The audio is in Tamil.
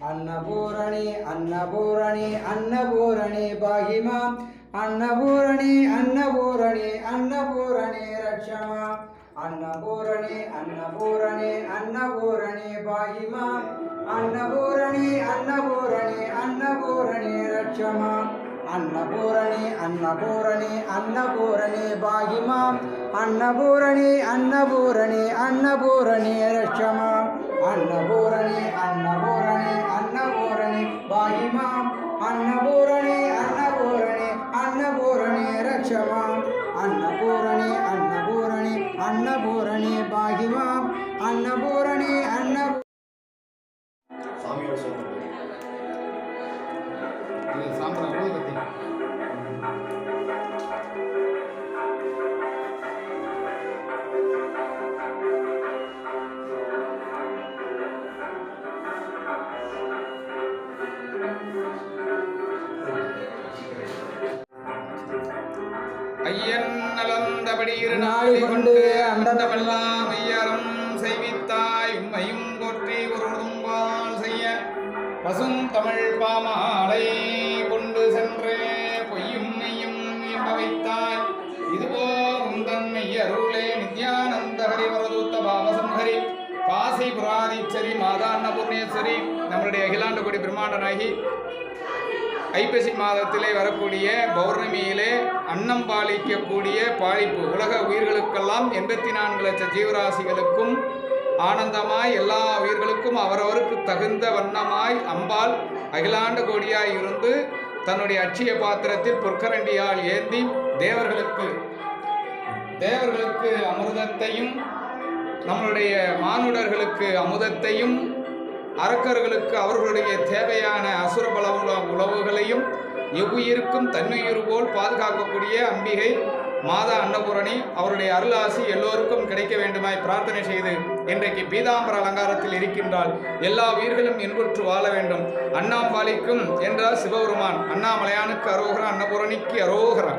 अन्नपूरणे अन्नपूरणे अन्नपूरणे पाहि माम् अन्नपूरणे अन्नपूरणे अन्नपूरणे रक्ष माम् अन्नपूरणे अन्नपूरणे अन्नपूरणे पाहि माम् अन्नपूरणे अन्नपूरणे अन्नपूरणे रक्ष माम् अन्नपूरणे अन्नपूरणे अन्नपूरणे पाहि माम् अन्नपूरणे अन्नपूरणे अन्नपूरणे रक्ष माम् अन्नपूरणे अन्नपूरणे अन्नपूरणे पाहि माम् अन्नपूरणे अन्नपूरणे अन्नपूरणे रक्ष माम् अन्नपूरणे अन्नपूरणे अन्नपूरणे पाहि माम् अन्नपूरणे ஐயன் நலந்தபடி நாளை கொண்டு அண்டமெல்லாம் ஐயரும் செய்வித்தாய் உண்மையும் போற்றி ஒருதும்பால் செய்ய பசும் தமிழ் பாமாலை கொண்டு சென்றே பொய்யும் மெய்யும் என்ப வைத்தாய் இதுவோ உந்தன் மெய்யருளே நித்யானந்த ஹரிவரதூத்த பாவசம்ஹரி காசி புராதீச்சரி மாதா அன்னபூர்ணேஸ்வரி நம்மளுடைய அகிலாண்ட கோடி பிரம்மாண்டனாகி ஐப்பசி மாதத்திலே வரக்கூடிய பௌர்ணமியிலே அன்னம் பாலிக்கக்கூடிய பாலிப்பு உலக உயிர்களுக்கெல்லாம் 84 லட்ச ஜீவராசிகளுக்கும் ஆனந்தமாய் எல்லா உயிர்களுக்கும் அவரவருக்கு தகுந்த வண்ணமாய் அம்பாள் அகிலாண்ட கோடியாய் இருந்து தன்னுடைய அட்சய பாத்திரத்தில் பொற்கரண்டியால் ஏந்தி தேவர்களுக்கு அமிர்தத்தையும் நம்மளுடைய மானுடர்களுக்கு அமுதத்தையும் அரக்கர்களுக்கு அவர்களுடைய தேவையான அசுரபல உணவுகளையும் எவ்வுயிருக்கும் தன்னுயிர் போல் பாதுகாக்கக்கூடிய அம்பிகை மாதா அன்னபூரணி அவருடைய அருளாசி எல்லோருக்கும் கிடைக்க வேண்டுமாய் பிரார்த்தனை செய்து இன்றைக்கு பீதாம்பர அலங்காரத்தில் இருக்கின்றால் எல்லா உயிர்களும் இன்புற்று வாழ வேண்டும். அண்ணாம்பாலிக்கும் என்றால் சிவபெருமான், அண்ணாமலையானுக்கு அரோகரா, அன்னபூரணிக்கு அரோகரா.